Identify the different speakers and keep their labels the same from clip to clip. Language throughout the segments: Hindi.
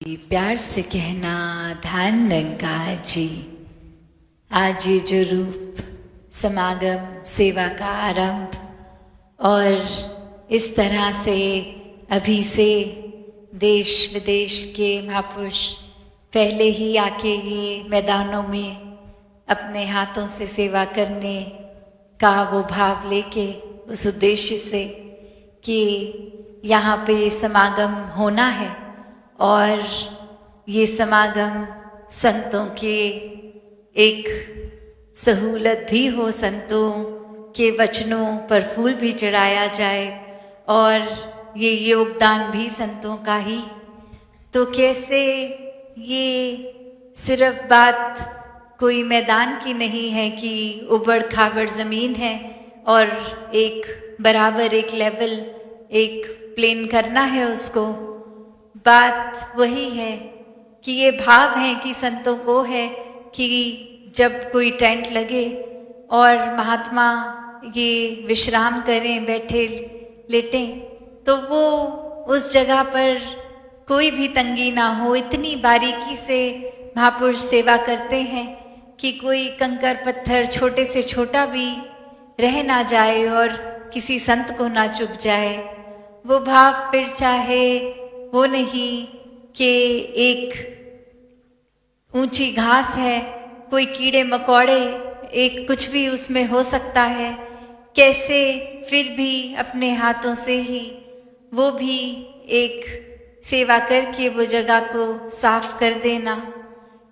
Speaker 1: प्यार से कहना धानलंका जी। आज ये जो रूप समागम सेवा का आरंभ और इस तरह से अभी से देश विदेश के महापुरुष पहले ही आके ये मैदानों में अपने हाथों से सेवा करने का वो भाव लेके उस उद्देश्य से कि यहाँ पे समागम होना है और ये समागम संतों के एक सहूलत भी हो, संतों के वचनों पर फूल भी चढ़ाया जाए और ये योगदान भी संतों का ही। तो कैसे ये सिर्फ बात कोई मैदान की नहीं है कि उबड़ खाबड़ ज़मीन है और एक बराबर एक लेवल एक प्लेन करना है उसको। बात वही है कि ये भाव है कि संतों को है कि जब कोई टेंट लगे और महात्मा ये विश्राम करें, बैठे लेटें, तो वो उस जगह पर कोई भी तंगी ना हो। इतनी बारीकी से महापुरुष सेवा करते हैं कि कोई कंकर पत्थर छोटे से छोटा भी रह ना जाए और किसी संत को ना चुभ जाए। वो भाव फिर चाहे वो नहीं कि एक ऊंची घास है, कोई कीड़े मकोड़े, एक कुछ भी उसमें हो सकता है, कैसे फिर भी अपने हाथों से ही वो भी एक सेवा करके वो जगह को साफ कर देना।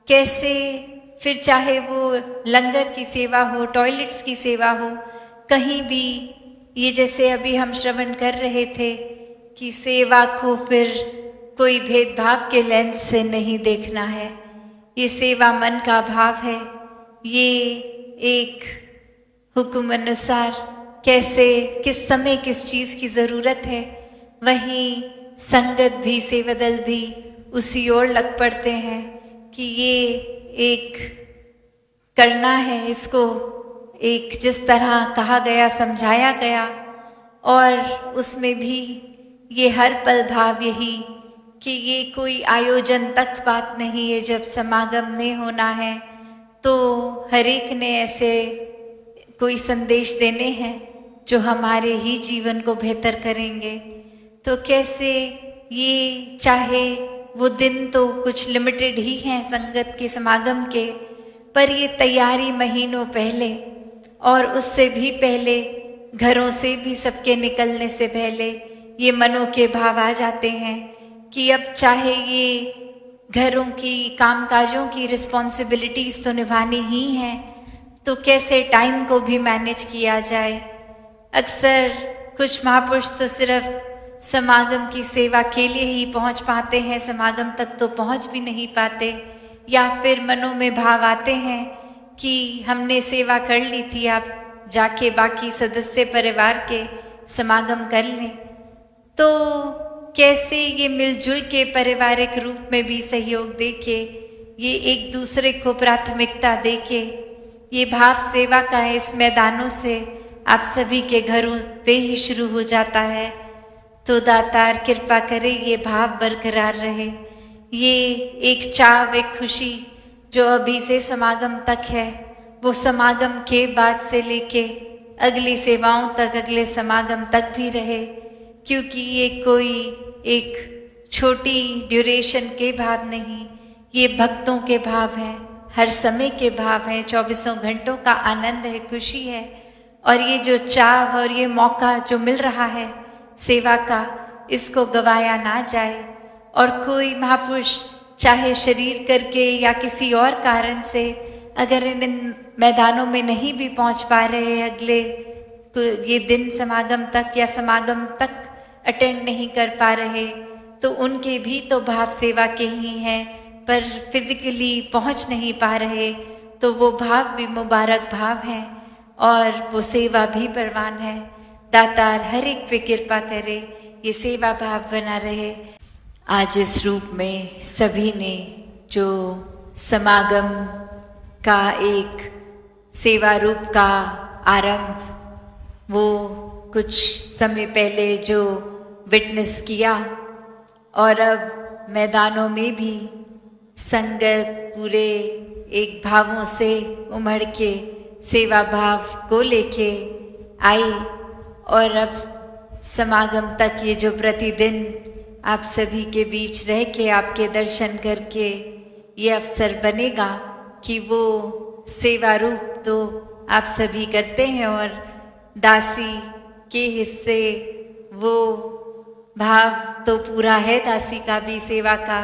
Speaker 1: कैसे फिर चाहे वो लंगर की सेवा हो, टॉयलेट्स की सेवा हो, कहीं भी ये जैसे अभी हम श्रवण कर रहे थे कि सेवा को फिर कोई भेदभाव के लेंस से नहीं देखना है। ये सेवा मन का भाव है। ये एक हुक्म अनुसार कैसे किस समय किस चीज़ की ज़रूरत है, वहीं संगत भी सेवादल भी उसी ओर लग पड़ते हैं कि ये एक करना है, इसको एक जिस तरह कहा गया समझाया गया। और उसमें भी ये हर पल भाव यही कि ये कोई आयोजन तक बात नहीं है। जब समागम ने होना है तो हर एक ने ऐसे कोई संदेश देने हैं जो हमारे ही जीवन को बेहतर करेंगे। तो कैसे ये चाहे वो दिन तो कुछ लिमिटेड ही हैं संगत के समागम के, पर ये तैयारी महीनों पहले और उससे भी पहले घरों से भी सबके निकलने से पहले ये मनों के भाव आ जाते हैं कि अब चाहे ये घरों की कामकाजों की रिस्पॉन्सिबिलिटीज़ तो निभानी ही हैं, तो कैसे टाइम को भी मैनेज किया जाए। अक्सर कुछ महापुरुष तो सिर्फ समागम की सेवा के लिए ही पहुंच पाते हैं, समागम तक तो पहुंच भी नहीं पाते, या फिर मनों में भाव आते हैं कि हमने सेवा कर ली थी, आप जाके बाकी सदस्य परिवार के समागम कर लें। तो कैसे ये मिलजुल के पारिवारिक रूप में भी सहयोग देके, ये एक दूसरे को प्राथमिकता देके, ये भाव सेवा का इस मैदानों से आप सभी के घरों पे ही शुरू हो जाता है। तो दातार कृपा करे ये भाव बरकरार रहे। ये एक चाव, एक खुशी जो अभी से समागम तक है, वो समागम के बाद से लेके अगली सेवाओं तक, अगले समागम तक भी रहे, क्योंकि ये कोई एक छोटी ड्यूरेशन के भाव नहीं, ये भक्तों के भाव हैं, हर समय के भाव हैं, 24 घंटों का आनंद है, खुशी है। और ये जो चाव और ये मौका जो मिल रहा है सेवा का, इसको गवाया ना जाए। और कोई महापुरुष चाहे शरीर करके या किसी और कारण से अगर इन मैदानों में नहीं भी पहुंच पा रहे, अगले ये दिन समागम तक या समागम तक अटेंड नहीं कर पा रहे, तो उनके भी तो भाव सेवा के ही हैं, पर फिजिकली पहुंच नहीं पा रहे, तो वो भाव भी मुबारक भाव हैं और वो सेवा भी परवान है। दातार हर एक पे कृपा करे, ये सेवा भाव बना रहे। आज इस रूप में सभी ने जो समागम का एक सेवा रूप का आरंभ, वो कुछ समय पहले जो विटनेस किया और अब मैदानों में भी संगत पूरे एक भावों से उमड़ के सेवा भाव को लेके आई। और अब समागम तक ये जो प्रतिदिन आप सभी के बीच रह के आपके दर्शन करके ये अवसर बनेगा कि वो सेवा रूप तो आप सभी करते हैं और दासी के हिस्से वो भाव तो पूरा है दासी का भी सेवा का,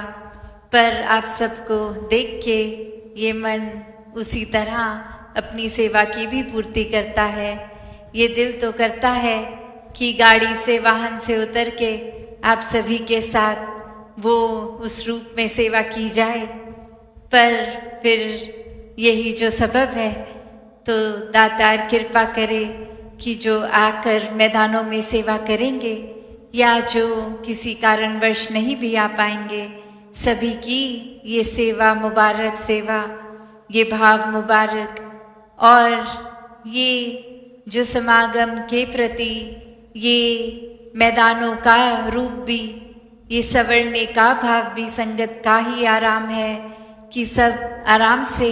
Speaker 1: पर आप सबको देख के ये मन उसी तरह अपनी सेवा की भी पूर्ति करता है। ये दिल तो करता है कि गाड़ी से वाहन से उतर के आप सभी के साथ वो उस रूप में सेवा की जाए, पर फिर यही जो सबब है तो दातार कृपा करे कि जो आकर मैदानों में सेवा करेंगे या जो किसी कारणवश नहीं भी आ पाएंगे, सभी की ये सेवा मुबारक सेवा, ये भाव मुबारक और ये जो समागम के प्रति ये मैदानों का रूप भी, ये सवरने का भाव भी संगत का ही आराम है कि सब आराम से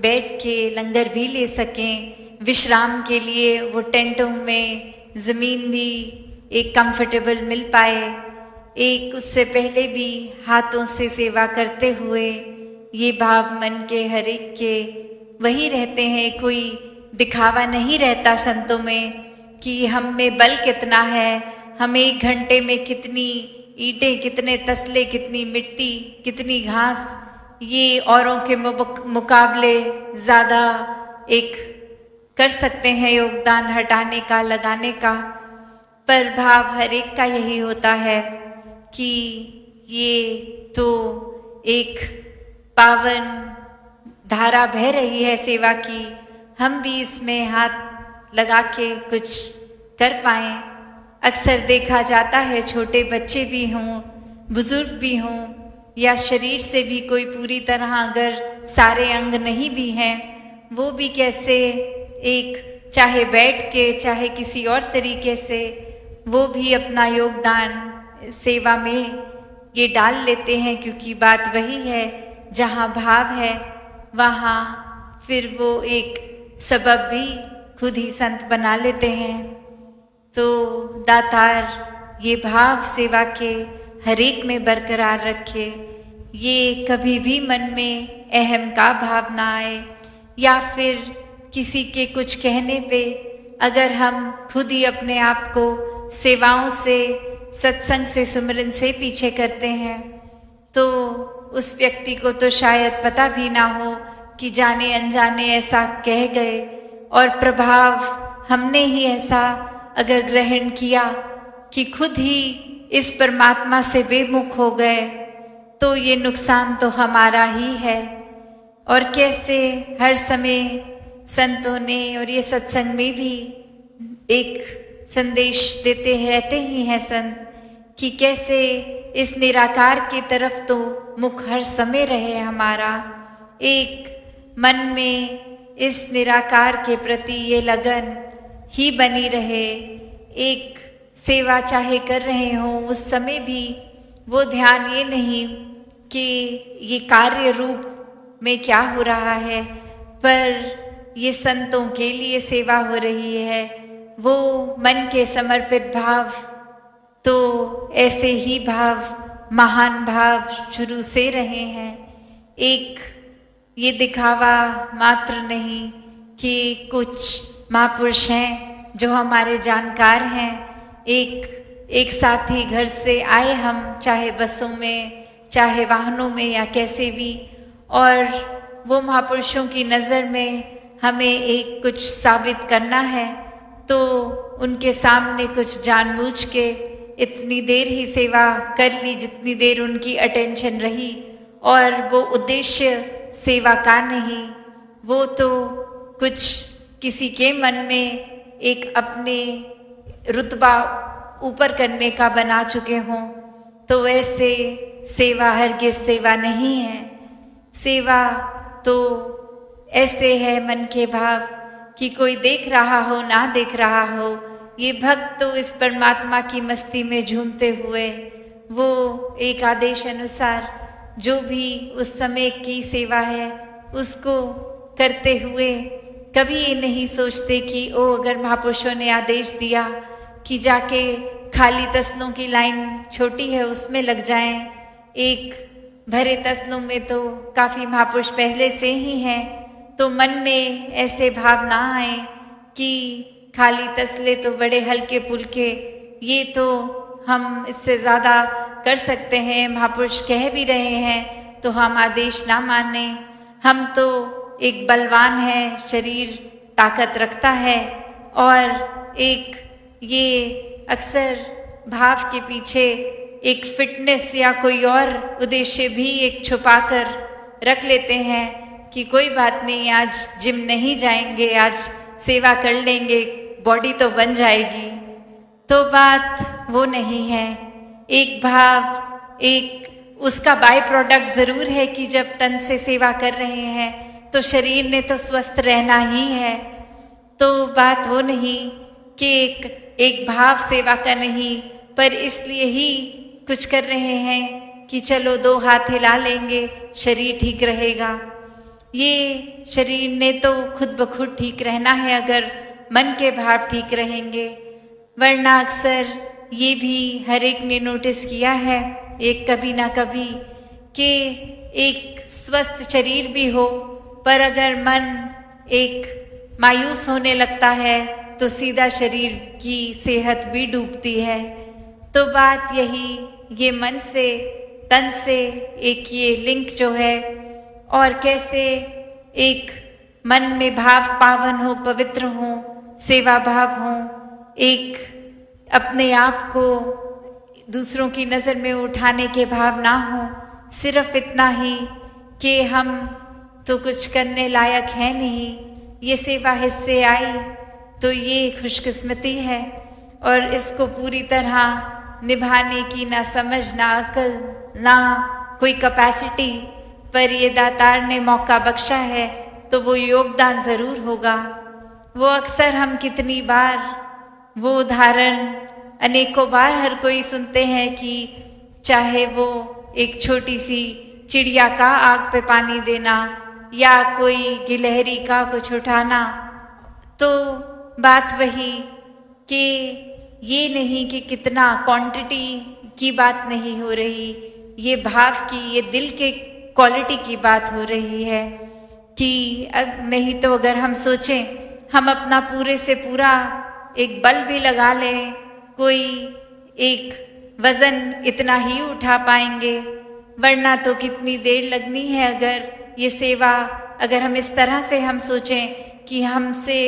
Speaker 1: बैठ के लंगर भी ले सकें। विश्राम के लिए वो टेंटों में ज़मीन भी एक कंफर्टेबल मिल पाए। एक उससे पहले भी हाथों से सेवा करते हुए ये भाव मन के हर एक के वही रहते हैं। कोई दिखावा नहीं रहता संतों में कि हम में बल कितना है, हम 1 घंटे में कितनी ईंटें, कितने तसले, कितनी मिट्टी, कितनी घास, ये औरों के मुकाबले ज़्यादा एक कर सकते हैं योगदान हटाने का, लगाने का। पर भाव हर एक का यही होता है कि ये तो एक पावन धारा बह रही है सेवा की, हम भी इसमें हाथ लगा के कुछ कर पाएं। अक्सर देखा जाता है छोटे बच्चे भी हों, बुजुर्ग भी हों या शरीर से भी कोई पूरी तरह अगर सारे अंग नहीं भी हैं, वो भी कैसे एक चाहे बैठ के चाहे किसी और तरीके से वो भी अपना योगदान सेवा में ये डाल लेते हैं। क्योंकि बात वही है, जहाँ भाव है वहाँ फिर वो एक सबब भी खुद ही संत बना लेते हैं। तो दातार ये भाव सेवा के हर एक में बरकरार रखे, ये कभी भी मन में अहम का भाव ना आए या फिर किसी के कुछ कहने पे अगर हम खुद ही अपने आप को सेवाओं से, सत्संग से, सुमिरन से पीछे करते हैं तो उस व्यक्ति को तो शायद पता भी ना हो कि जाने अनजाने ऐसा कह गए और प्रभाव हमने ही ऐसा अगर ग्रहण किया कि खुद ही इस परमात्मा से बेमुख हो गए, तो ये नुकसान तो हमारा ही है। और कैसे हर समय संतों ने और ये सत्संग में भी एक संदेश देते रहते ही हैं संत कि कैसे इस निराकार की तरफ तो मुख हर समय रहे हमारा, एक मन में इस निराकार के प्रति ये लगन ही बनी रहे। एक सेवा चाहे कर रहे हों उस समय भी वो ध्यान ये नहीं कि ये कार्य रूप में क्या हो रहा है, पर ये संतों के लिए सेवा हो रही है। वो मन के समर्पित भाव, तो ऐसे ही भाव, महान भाव शुरू से रहे हैं। एक ये दिखावा मात्र नहीं कि कुछ महापुरुष हैं जो हमारे जानकार हैं, एक साथ ही घर से आए हम, चाहे बसों में चाहे वाहनों में या कैसे भी, और वो महापुरुषों की नज़र में हमें एक कुछ साबित करना है तो उनके सामने कुछ जानबूझ के इतनी देर ही सेवा कर ली जितनी देर उनकी अटेंशन रही, और वो उद्देश्य सेवा का नहीं, वो तो कुछ किसी के मन में एक अपने रुतबा ऊपर करने का बना चुके हों। तो वैसे सेवा हरगिज़ सेवा नहीं है। सेवा तो ऐसे है मन के भाव कि कोई देख रहा हो ना देख रहा हो, ये भक्त तो इस परमात्मा की मस्ती में झूमते हुए वो एक आदेश अनुसार जो भी उस समय की सेवा है उसको करते हुए कभी ये नहीं सोचते कि ओ अगर महापुरुषों ने आदेश दिया कि जाके खाली तसलों की लाइन छोटी है उसमें लग जाएं, एक भरे तसलों में तो काफ़ी महापुरुष पहले से ही हैं, तो मन में ऐसे भाव ना आए कि खाली तसले तो बड़े हल्के फुल्के, ये तो हम इससे ज़्यादा कर सकते हैं, महापुरुष कह भी रहे हैं तो हम आदेश ना माने। हम तो एक बलवान है, शरीर ताकत रखता है, और एक ये अक्सर भाव के पीछे एक फिटनेस या कोई और उद्देश्य भी एक छुपा कर रख लेते हैं कि कोई बात नहीं, आज जिम नहीं जाएंगे, आज सेवा कर लेंगे, बॉडी तो बन जाएगी। तो बात वो नहीं है। एक भाव, एक उसका बाय प्रोडक्ट ज़रूर है कि जब तन से सेवा कर रहे हैं तो शरीर ने तो स्वस्थ रहना ही है। तो बात वो नहीं कि एक भाव सेवा का नहीं, पर इसलिए ही कुछ कर रहे हैं कि चलो 2 हाथ हिला लेंगे, शरीर ठीक रहेगा। ये शरीर ने तो खुद ब खुद ठीक रहना है अगर मन के भाव ठीक रहेंगे, वरना अक्सर ये भी हर एक ने नोटिस किया है एक कभी ना कभी कि एक स्वस्थ शरीर भी हो पर अगर मन एक मायूस होने लगता है तो सीधा शरीर की सेहत भी डूबती है। तो बात यही, ये मन से तन से एक ये लिंक जो है, और कैसे एक मन में भाव पावन हो, पवित्र हो, सेवा भाव हो, एक अपने आप को दूसरों की नज़र में उठाने के भाव ना हो, सिर्फ इतना ही कि हम तो कुछ करने लायक है नहीं, ये सेवा हिस्से आई तो ये खुशकिस्मती है, और इसको पूरी तरह निभाने की ना समझ, ना अकल, ना कोई कैपेसिटी, पर ये दातार ने मौका बख्शा है तो वो योगदान ज़रूर होगा। वो अक्सर हम कितनी बार वो उदाहरण अनेकों बार हर कोई सुनते हैं कि चाहे वो एक छोटी सी चिड़िया का आग पे पानी देना या कोई गिलहरी का कुछ उठाना, तो बात वही कि ये नहीं कि कितना क्वांटिटी की बात नहीं हो रही, ये भाव की, ये दिल के क्वालिटी की बात हो रही है कि नहीं तो अगर हम सोचें हम अपना पूरे से पूरा एक बल भी लगा लें, कोई एक वज़न इतना ही उठा पाएंगे, वरना तो कितनी देर लगनी है। अगर ये सेवा, अगर हम इस तरह से हम सोचें कि हमसे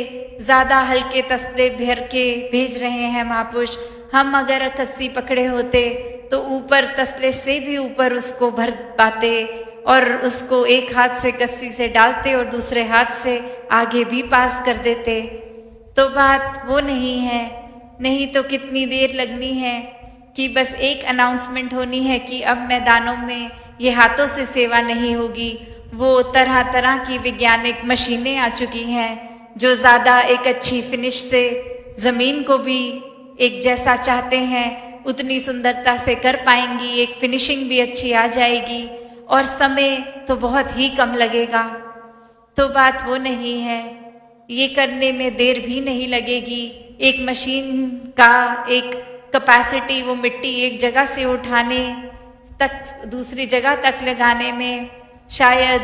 Speaker 1: ज़्यादा हल्के तसले भर के भेज रहे हैं महापुरुष, हम अगर कस्सी पकड़े होते तो ऊपर तसले से भी ऊपर उसको भर पाते और उसको एक हाथ से कस्सी से डालते और दूसरे हाथ से आगे भी पास कर देते। तो बात वो नहीं है, नहीं तो कितनी देर लगनी है कि बस एक अनाउंसमेंट होनी है कि अब मैदानों में ये हाथों से सेवा नहीं होगी। वो तरह तरह की वैज्ञानिक मशीनें आ चुकी हैं जो ज़्यादा एक अच्छी फिनिश से ज़मीन को भी एक जैसा चाहते हैं उतनी सुंदरता से कर पाएंगी, एक फिनिशिंग भी अच्छी आ जाएगी और समय तो बहुत ही कम लगेगा। तो बात वो नहीं है, ये करने में देर भी नहीं लगेगी। एक मशीन का एक कैपेसिटी, वो मिट्टी एक जगह से उठाने तक दूसरी जगह तक लगाने में शायद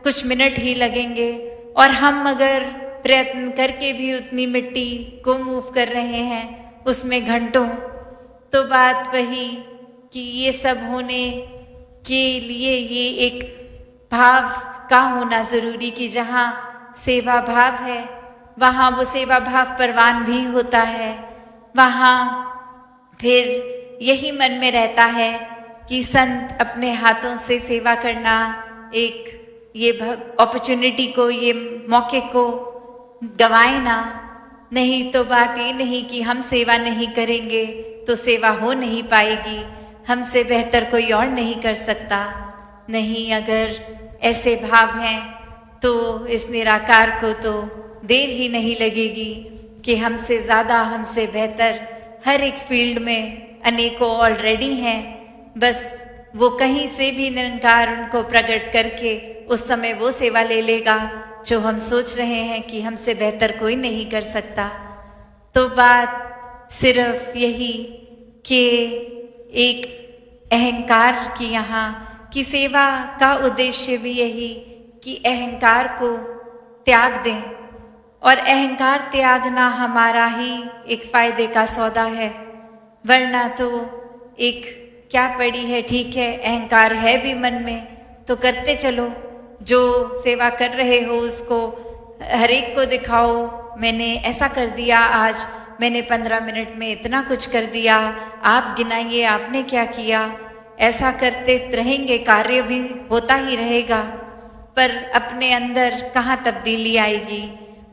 Speaker 1: कुछ मिनट ही लगेंगे, और हम अगर प्रयत्न करके भी उतनी मिट्टी को मूव कर रहे हैं उसमें घंटों। तो बात वही कि ये सब होने के लिए ये एक भाव का होना ज़रूरी कि जहाँ सेवा भाव है वहाँ वो सेवा भाव परवान भी होता है। वहाँ फिर यही मन में रहता है कि संत अपने हाथों से सेवा करना, एक ये अपॉर्चुनिटी को, ये मौके को गंवाए ना। नहीं तो बात ये नहीं कि हम सेवा नहीं करेंगे तो सेवा हो नहीं पाएगी, हमसे बेहतर कोई और नहीं कर सकता। नहीं, अगर ऐसे भाव हैं तो इस निराकार को तो देर ही नहीं लगेगी कि हमसे ज़्यादा, हमसे बेहतर हर एक फील्ड में अनेकों ऑलरेडी हैं। बस वो कहीं से भी निरंकार उनको प्रकट करके उस समय वो सेवा ले लेगा जो हम सोच रहे हैं कि हमसे बेहतर कोई नहीं कर सकता। तो बात सिर्फ यही कि एक अहंकार की यहाँ की सेवा का उद्देश्य भी यही कि अहंकार को त्याग दें, और अहंकार त्यागना हमारा ही एक फायदे का सौदा है। वरना तो एक क्या पड़ी है, ठीक है अहंकार है भी मन में तो करते चलो, जो सेवा कर रहे हो उसको हर एक को दिखाओ, मैंने ऐसा कर दिया, आज मैंने 15 मिनट में इतना कुछ कर दिया, आप गिनाइए आपने क्या किया। ऐसा करते रहेंगे, कार्य भी होता ही रहेगा, पर अपने अंदर कहाँ तब्दीली आएगी।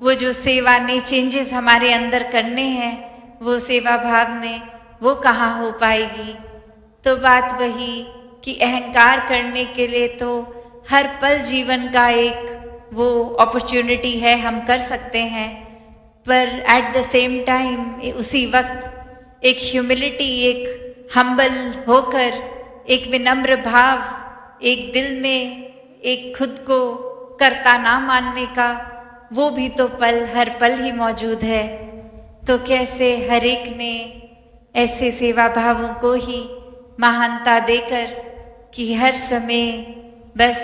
Speaker 1: वो जो सेवा ने चेंजेस हमारे अंदर करने हैं, वो सेवा भाव ने वो कहाँ हो पाएगी। तो बात वही कि अहंकार करने के लिए तो हर पल जीवन का एक वो अपॉर्चुनिटी है, हम कर सकते हैं, पर एट द सेम टाइम उसी वक्त एक ह्यूमिलिटी, एक हम्बल होकर, एक विनम्र भाव, एक दिल में एक खुद को कर्ता ना मानने का, वो भी तो पल हर पल ही मौजूद है। तो कैसे हर एक ने ऐसे सेवा भावों को ही महानता देकर कि हर समय बस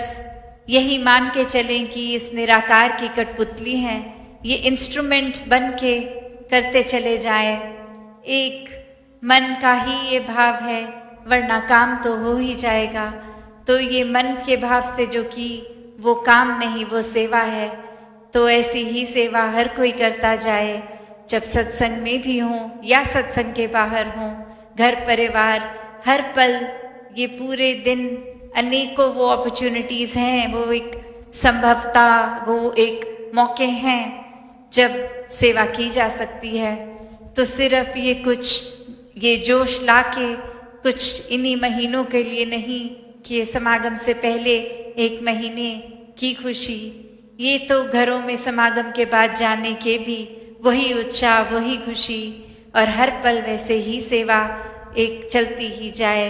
Speaker 1: यही मान के चलें कि इस निराकार की कठपुतली हैं, ये इंस्ट्रूमेंट बन के करते चले जाएं। एक मन का ही ये भाव है, वरना काम तो हो ही जाएगा। तो ये मन के भाव से जो कि वो काम नहीं, वो सेवा है। तो ऐसी ही सेवा हर कोई करता जाए, जब सत्संग में भी हों या सत्संग के बाहर हों, घर परिवार, हर पल ये पूरे दिन अनेकों वो अपॉर्चुनिटीज़ हैं, वो एक संभवता, वो एक मौके हैं जब सेवा की जा सकती है। तो सिर्फ ये कुछ ये जोश लाके कुछ इन्हीं महीनों के लिए नहीं कि समागम से पहले एक महीने की खुशी, ये तो घरों में समागम के बाद जाने के भी वही उत्साह, वही खुशी, और हर पल वैसे ही सेवा एक चलती ही जाए।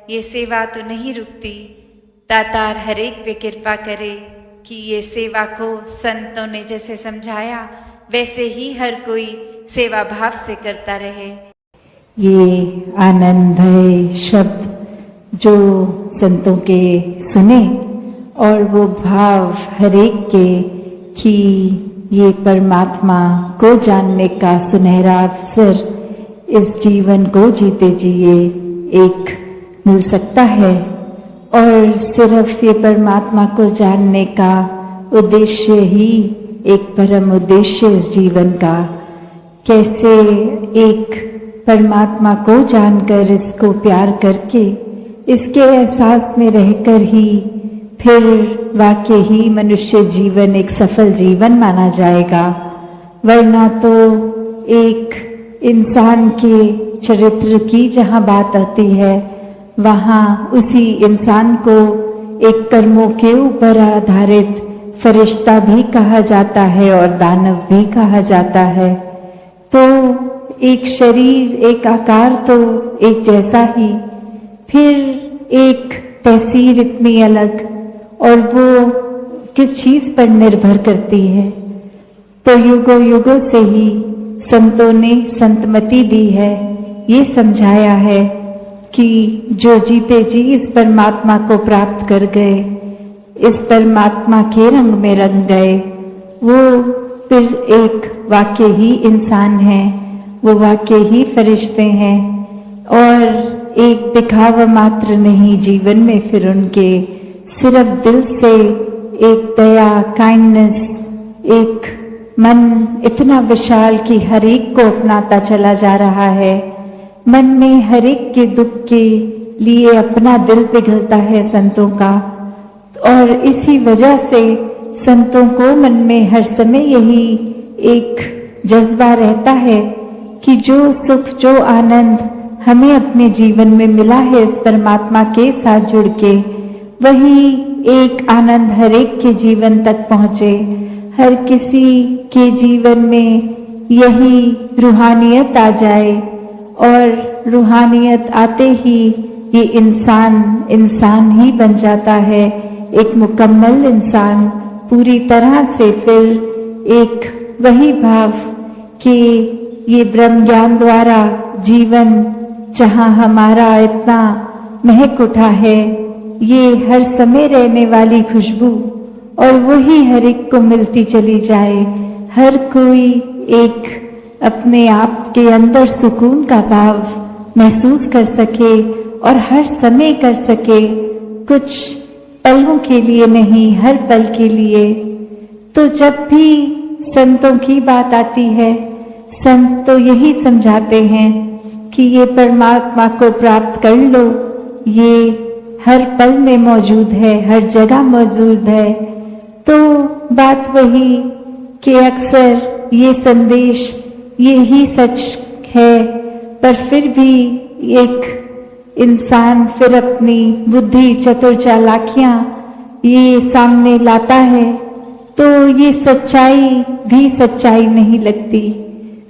Speaker 1: ये सेवा तो नहीं रुकती। दातार हर एक पे कृपा करे कि ये सेवा को संतों ने जैसे समझाया वैसे ही हर कोई सेवा भाव से करता रहे।
Speaker 2: ये आनंद भय शब्द जो संतों के सुने, और वो भाव हर एक के कि ये परमात्मा को जानने का सुनहरा अवसर इस जीवन को जीते जिए एक मिल सकता है, और सिर्फ ये परमात्मा को जानने का उद्देश्य ही एक परम उद्देश्य इस जीवन का। कैसे एक परमात्मा को जानकर, इसको प्यार करके, इसके एहसास में रहकर ही फिर वाकई ही मनुष्य जीवन एक सफल जीवन माना जाएगा। वरना तो एक इंसान के चरित्र की जहाँ बात आती है, वहाँ उसी इंसान को एक कर्मों के ऊपर आधारित फरिश्ता भी कहा जाता है और दानव भी कहा जाता है। तो एक शरीर, एक आकार तो एक जैसा ही, फिर एक तहसीर इतनी अलग, और वो किस चीज पर निर्भर करती है। तो युगों युगों से ही संतों ने संतमति दी है, ये समझाया है कि जो जीते जी इस परमात्मा को प्राप्त कर गए, इस परमात्मा के रंग में रंग गए, वो फिर एक वाकई ही इंसान है, वो वाकई ही फरिश्ते हैं, और एक दिखावा मात्र नहीं जीवन में फिर उनके सिर्फ दिल से एक दया, काइंडनेस, एक मन इतना विशाल कि हर एक को अपनाता चला जा रहा है। मन में हर एक के दुख के लिए अपना दिल पिघलता है संतों का, और इसी वजह से संतों को मन में हर समय यही एक जज्बा रहता है कि जो सुख, जो आनंद हमें अपने जीवन में मिला है इस परमात्मा के साथ जुड़ के, वही एक आनंद हर एक के जीवन तक पहुँचे। हर किसी के जीवन में यही रूहानियत आ जाए, और रूहानियत आते ही ये इंसान ही बन जाता है, एक मुकम्मल इंसान, पूरी तरह से फिर एक वही भाव कि ये ब्रह्म ज्ञान द्वारा जीवन जहाँ हमारा इतना महक उठा है, ये हर समय रहने वाली खुशबू और वही हर एक को मिलती चली जाए, हर कोई एक अपने आप के अंदर सुकून का भाव महसूस कर सके और हर समय कर सके, कुछ पलों के लिए नहीं, हर पल के लिए। तो जब भी संतों की बात आती है, संत तो यही समझाते हैं कि ये परमात्मा को प्राप्त कर लो, ये हर पल में मौजूद है, हर जगह मौजूद है। तो बात वही कि अक्सर ये संदेश यही सच है, पर फिर भी एक इंसान फिर अपनी बुद्धि चतुर चालाकियां ये सामने लाता है, तो ये सच्चाई भी सच्चाई नहीं लगती।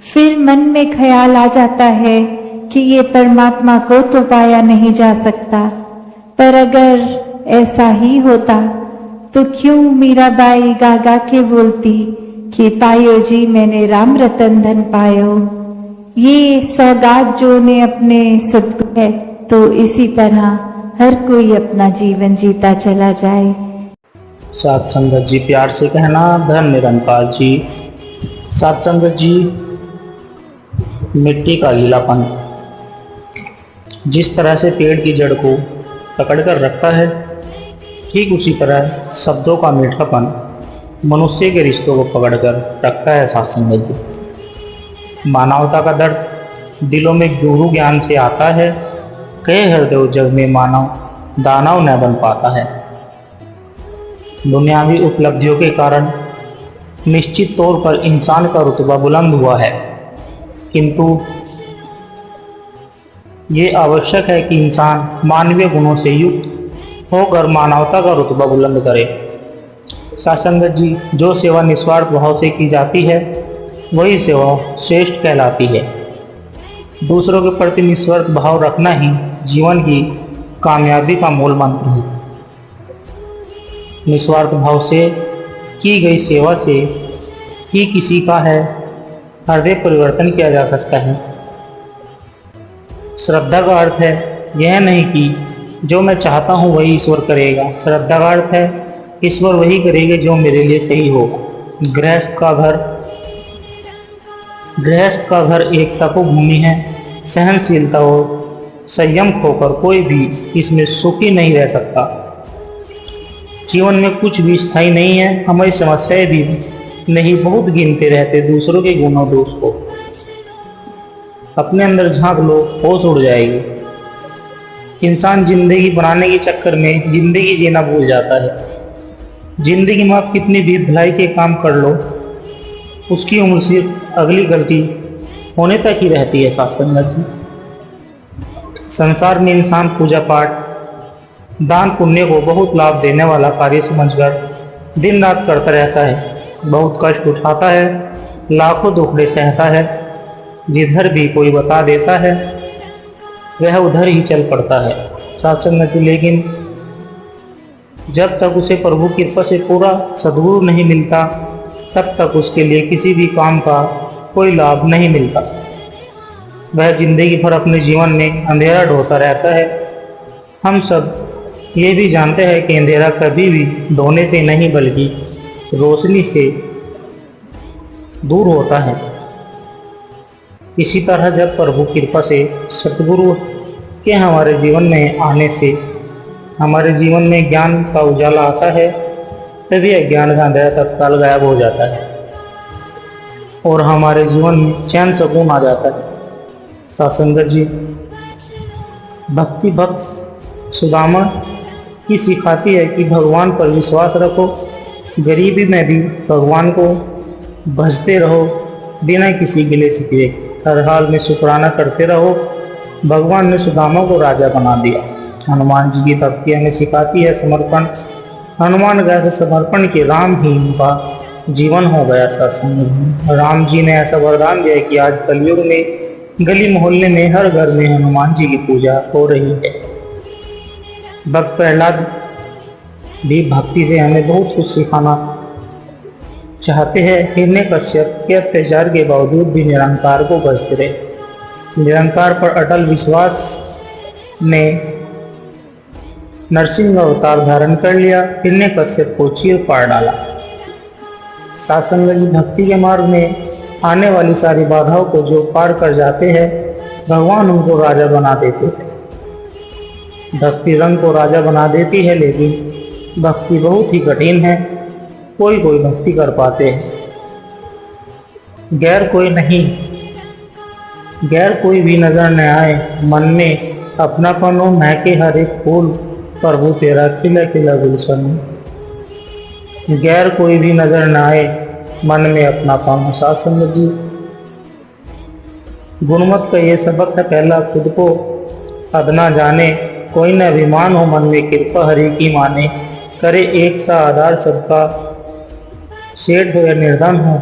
Speaker 2: फिर मन में ख्याल आ जाता है कि ये परमात्मा को तो पाया नहीं जा सकता। पर अगर ऐसा ही होता तो क्यों मीराबाई गा गा के बोलती कि पायो जी मैंने राम रतन धन पायो। ये सौगात जो ने अपने सदगुरु है, तो इसी तरह हर कोई अपना जीवन जीता चला जाए।
Speaker 3: सात संगत जी प्यार से कहना धन निरंकार जी। सात संगत जी, मिट्टी का गीलापन जिस तरह से पेड़ की जड़ को पकड़कर रखता है, ठीक उसी तरह शब्दों का मीठापन मनुष्य के रिश्तों को पकड़कर रखता है। सात संगत जी, मानवता का दर्द दिलों में गुरु ज्ञान से आता है, कहे हृदय जग में मानव दानव न बन पाता है। दुनियावी उपलब्धियों के कारण निश्चित तौर पर इंसान का रुतबा बुलंद हुआ है, किंतु ये आवश्यक है कि इंसान मानवीय गुणों से युक्त होकर मानवता का रुतबा बुलंद करे। सासंगत जी, जो सेवा निस्वार्थ भाव से की जाती है वही सेवा श्रेष्ठ कहलाती है। दूसरों के प्रति निस्वार्थ भाव रखना ही जीवन की कामयाबी का मूल मंत्र है। निस्वार्थ भाव से की गई सेवा से ही किसी का है हृदय परिवर्तन किया जा सकता है। श्रद्धा का अर्थ है यह नहीं कि जो मैं चाहता हूँ वही ईश्वर करेगा। श्रद्धा का अर्थ है ईश्वर वही करेगा जो मेरे लिए सही होगा। गृहस्थ का घर एक तपोभूमि है। सहनशीलता और संयम खोकर कोई भी इसमें सुखी नहीं रह सकता। जीवन में कुछ भी स्थायी नहीं है। हमारी समस्याएं भी नहीं बहुत गिनते रहते दूसरों के गुणों दोष को। अपने अंदर झांक लो, होश उड़ जाएगी। इंसान जिंदगी बनाने के चक्कर में जिंदगी जीना भूल जाता है। जिंदगी में आप कितनी भी भलाई के काम कर लो, उसकी उम्र सिर्फ अगली गलती होने तक ही रहती है। सत्संगत जी, संसार में इंसान पूजा पाठ दान पुण्य को बहुत लाभ देने वाला कार्य समझकर दिन रात करता रहता है। बहुत कष्ट उठाता है, लाखों दुखड़े सहता है। जिधर भी कोई बता देता है वह उधर ही चल पड़ता है। सत्संगत जी, लेकिन जब तक उसे प्रभु की कृपा से पूरा सद्गुरु नहीं मिलता, तब तक उसके लिए किसी भी काम का कोई लाभ नहीं मिलता। वह जिंदगी भर अपने जीवन में अंधेरा ढोता रहता है। हम सब ये भी जानते हैं कि अंधेरा कभी भी ढोने से नहीं बल्कि रोशनी से दूर होता है। इसी तरह जब प्रभु की कृपा से सतगुरु के हमारे जीवन में आने से हमारे जीवन में ज्ञान का उजाला आता है, तभी अज्ञान का अंधेरा तत्काल गायब हो जाता है और हमारे जीवन में चैन सुकून आ जाता है। सत्संगत जी, भक्ति भक्त सुदामा की सिखाती है कि भगवान पर विश्वास रखो, गरीबी में भी भगवान को भजते रहो, बिना किसी गिले शिकवे, हर हाल में शुक्राना करते रहो। भगवान ने सुदामा को राजा बना दिया। हनुमान जी की भक्ति हमें सिखाती है समर्पण। हनुमान गए से समर्पण के राम ही उनका जीवन हो गया। सत्संग, राम जी ने ऐसा वरदान दिया कि आज कलयुग में गली मोहल्ले में हर घर में हनुमान जी की पूजा हो रही है। भक्त प्रहलाद भी भक्ति से हमें बहुत कुछ सिखाना चाहते हैं। हिरण्यकश्यप के अत्याचार के बावजूद भी निरंकार को भजते रहे। निरंकार पर अटल विश्वास ने नरसिंह अवतार धारण कर लिया, हिरण्यकश्यप को चीर फाड़ डाला। साध संगत जी, भक्ति के मार्ग में आने वाली सारी बाधाओं को जो पार कर जाते हैं, भगवान उनको राजा बना देते हैं। भक्ति रंग को राजा बना देती है, लेकिन भक्ति बहुत ही कठिन है। कोई कोई भक्ति कर पाते हैं, गैर कोई भी नजर न आए, मन में अपनापन हो, महके हर एक फूल, प्रभु तेरा खिला खिला गुलशन। गैर कोई भी नजर न आए, मन में अपनापन हो। साध संगत जी, गुणमत का ये सबक है, पहला खुद को अदना जाने, कोई न अभिमान हो, मन में कृपा हरि की माने, करे एक सा आधार सबका, शेठ हो या निर्धन हो,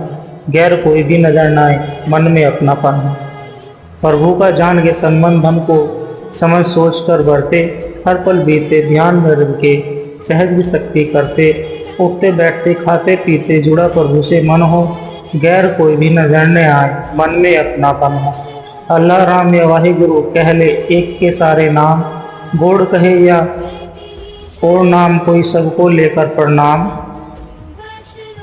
Speaker 3: गैर कोई भी नजर न आए, मन में अपनापन हो। प्रभु का जान के तन मन धन को समझ सोच कर बरते, हर पल बीते ध्यान में रख के, सहज भी शक्ति करते, उठते बैठते खाते पीते, जुड़ा प्रभु से मन हो, गैर कोई भी नजर न आए, मन में अपनापन हो। अल्लाह राम या वाहिगुरु कह ले, एक के सारे नाम, गोड़ कहे या और नाम, कोई सबको लेकर प्रणाम।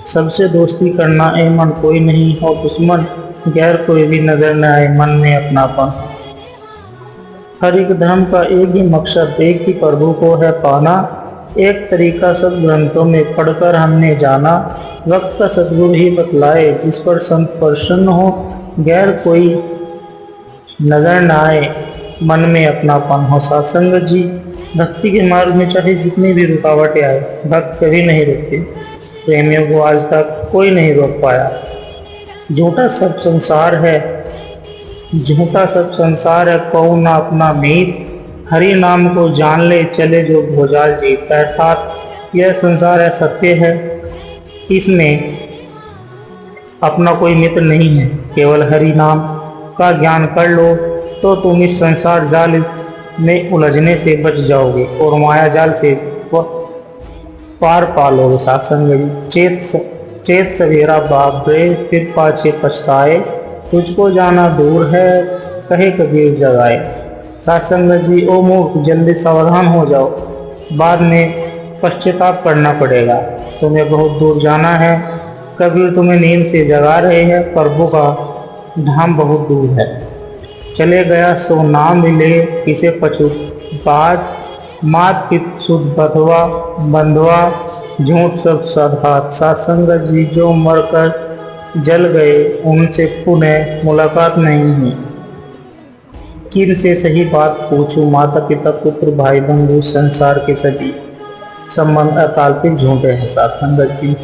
Speaker 3: सबसे दोस्ती करना ए मन, कोई नहीं हो दुश्मन, गैर कोई भी नजर न आए, मन में अपनापन। हर एक धर्म का एक ही मकसद, एक ही प्रभु को है पाना, एक तरीका सब ग्रंथों में पढ़कर हमने जाना, वक्त का सद्गुरु ही बतलाए, जिस पर संत प्रसन्न हो, गैर कोई नजर न आए, मन में अपनापन हो। साध संगत जी, भक्ति के मार्ग में चाहे जितनी भी रुकावटें आए, भक्त कभी नहीं रुकते। प्रेमियों को आज तक कोई नहीं रोक पाया। झूठा सब संसार है, कौन ना अपना मीत, हरि नाम को जान ले, चले जो भोजाल जीत। अर्थात यह संसार है, सत्य है, इसमें अपना कोई मित्र नहीं है, केवल हरि नाम का ज्ञान कर लो तो तुम इस संसार जाल में उलझने से बच जाओगे और माया जाल से पार पालोगे। साथ संग चेत सवेरा बाप गए, फिर पाछे पछताए, तुझको जाना दूर है, कहे कबीर जगाए। साथ संगत जी, ओ मूर्ख, जल्दी सावधान हो जाओ, बाद में पश्चाताप करना पड़ेगा। तुम्हें बहुत दूर जाना है, कबीर तुम्हें नींद से जगा रहे हैं, प्रभु का धाम बहुत दूर है। चले गया सो ना मिले, किसे पछुत मात पित सुध बधवा बंधवा, झूठ सब सदहात। साथ संगत जी, जो मरकर जल गए उनसे पुनः मुलाकात नहीं है, किन से सही बात पूछूं, माता पिता पुत्र भाई बंधु, संसार के सभी संबंध अकाल्पिक झूठे हैं। साथ संगत जी,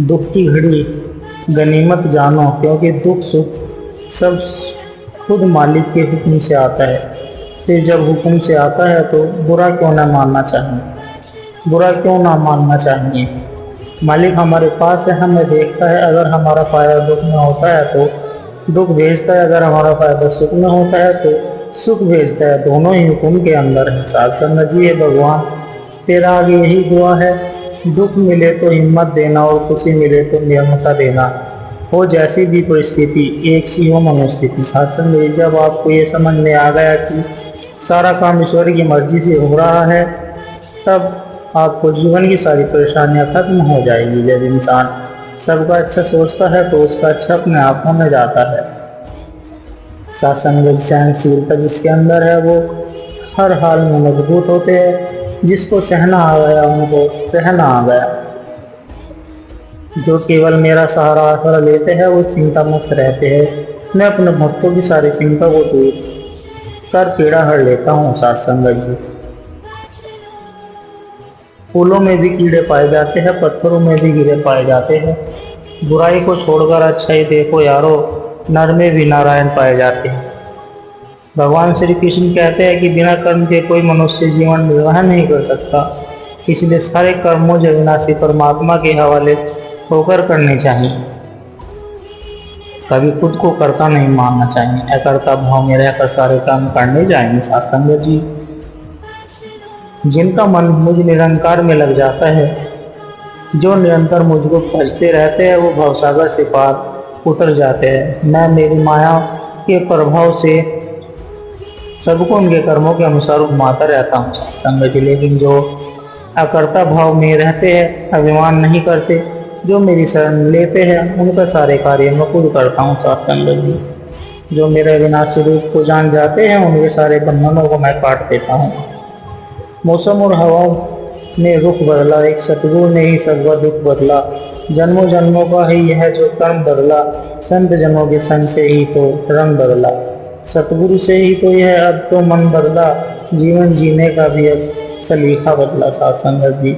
Speaker 3: दुख की घड़ी गनीमत जानो, क्योंकि दुख सुख सब खुद मालिक के हुक्म से आता है। फिर जब हुक्म से आता है तो बुरा क्यों ना मानना चाहिए। मालिक हमारे पास है, हमें देखता है, अगर हमारा फायदा दुख में होता है तो दुख भेजता है, अगर हमारा फायदा सुख में होता है तो सुख भेजता है, दोनों ही हुक्म के अंदर है। साथ संगत जी, भगवान तेरा आगे यही दुआ है, दुख मिले तो हिम्मत देना और खुशी मिले तो नियमता देना, हो जैसी भी परिस्थिति एक सी हो मनोस्थिति। साथ संगत, जब आपको ये समझ में आ गया कि सारा काम ईश्वर की मर्जी से हो रहा है, तब आपको जीवन की सारी परेशानियां खत्म हो जाएगी। जब इंसान सबका अच्छा सोचता है तो उसका अच्छा अपने आप होने जाता है। साथ संगत, सहनशीलता जिसके अंदर है वो हर हाल में मजबूत होते हैं, जिसको सहना आ गया उनको रहना आ गया। जो केवल मेरा सहारा आसरा लेते हैं वो चिंता मुक्त रहते हैं। मैं अपने भक्तों की सारी चिंता को दूर कर पीड़ा हर लेता हूँ। साथ संगत जी, फूलों में भी कीड़े पाए जाते हैं, पत्थरों में भी कीड़े पाए जाते हैं। बुराई को छोड़कर अच्छाई देखो यारो, नर में भी नारायण पाए जाते हैं। भगवान श्री कृष्ण कहते हैं कि बिना कर्म के कोई मनुष्य जीवन निर्वाह नहीं कर सकता, इसलिए सारे कर्मों जो विनाशी परमात्मा के हवाले होकर करने चाहिए। कभी खुद को कर्ता नहीं मानना चाहिए, अकर्ता भाव में रहकर सारे काम करने जाएंगे। साथ संगत जी, जिनका मन मुझ निरंकार में लग जाता है, जो निरंतर मुझको भजते रहते हैं, वो भवसागर से पार उतर जाते हैं। मैं मेरी माया के प्रभाव से सबको उनके कर्मों के अनुसार घुमाता रहता हूँ संगत जी, लेकिन जो अकर्ता भाव में रहते हैं, अभिमान नहीं करते, जो मेरी शरण लेते हैं, उनका सारे कार्य मैं खुद करता हूँ सत्संग जी। जो मेरे विनाशी रूप को जान जाते हैं, उनके सारे बंधनों को मैं काट देता हूँ। मौसम और हवाओं ने रुख बदला, एक सतगुरु ने ही सबका दुख बदला। जन्मों जन्मों का ही यह जो कर्म बदला, संत जनों के संग से ही तो रंग बदला। सतगुरु से ही तो यह अब तो मन बदला, जीवन जीने का भी अब सलीका बदला सत्संगत जी।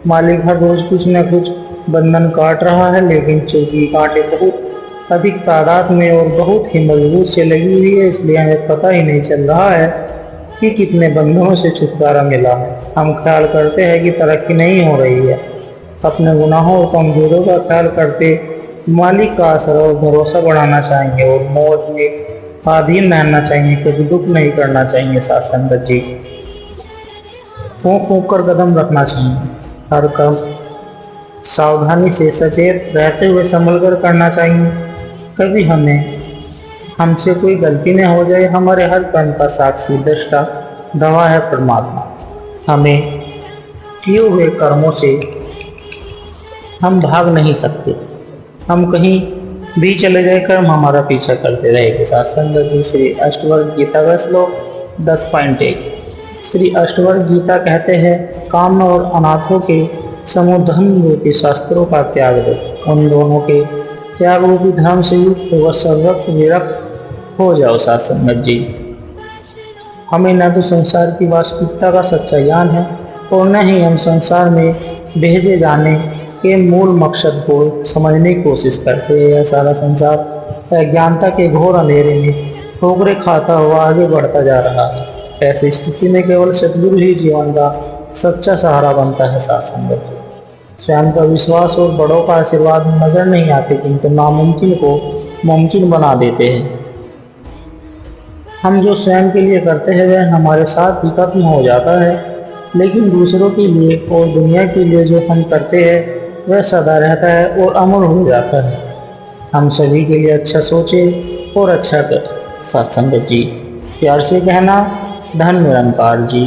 Speaker 3: मालिक हर रोज कुछ न कुछ बंधन काट रहा है, लेकिन चूंकि कांटे बहुत अधिक तादाद में और बहुत ही मजबूत से लगी हुई है, इसलिए हमें पता ही नहीं चल रहा है कि कितने बंधनों से छुटकारा मिला है। हम ख्याल करते हैं कि तरक्की नहीं हो रही है। अपने गुनाहों और कमजोरियों का ख्याल करते मालिक का आसरा और भरोसा बढ़ाना चाहेंगे और मौत में आधीन रहना चाहिए, कभी दुख नहीं करना चाहिए सत्संगत जी। फूंक फूंक कर कदम रखना चाहिए, हर काम सावधानी से सचेत रहते हुए संभल कर करना चाहिए। कभी हमसे कोई गलती न हो जाए। हमारे हर कर्म का साक्षी दृष्टा गवाह है परमात्मा। हमें किए हुए कर्मों से हम भाग नहीं सकते। हम कहीं भी चले जाए, कर्म हमारा पीछा करते रहेंगे सत्संग जी। श्री अष्टवर्ग गीता का श्लोक 10.1। श्री अष्टवर्ग गीता कहते हैं, काम और अनाथों के समुधन रूपी शास्त्रों का त्याग दो। उन दोनों के त्याग रूपी धर्म से युक्त होकर सर्वत्र विरक्त हो जाओ सत्संगत जी। हमें न तो संसार की वास्तविकता का सच्चा ज्ञान है और न ही हम संसार में भेजे जाने के मूल मकसद को समझने की कोशिश करते हैं। यह सारा संसार अज्ञानता के घोर अंधेरे में ठोकरे खाता हुआ आगे बढ़ता जा रहा है। ऐसी स्थिति में केवल सतगुरु ही जीवन का सच्चा सहारा बनता है सत्संगत जी। स्वयं का विश्वास और बड़ों का आशीर्वाद नजर नहीं आते, किंतु नामुमकिन को मुमकिन बना देते हैं। हम जो स्वयं के लिए करते हैं वह हमारे साथ ही खत्म हो जाता है, लेकिन दूसरों के लिए और दुनिया के लिए जो हम करते हैं वह सदा रहता है और अमर हो जाता है। हम सभी के लिए अच्छा सोचे और अच्छा कर सत्संगत जी। प्यार से कहना, धन निरंकार जी।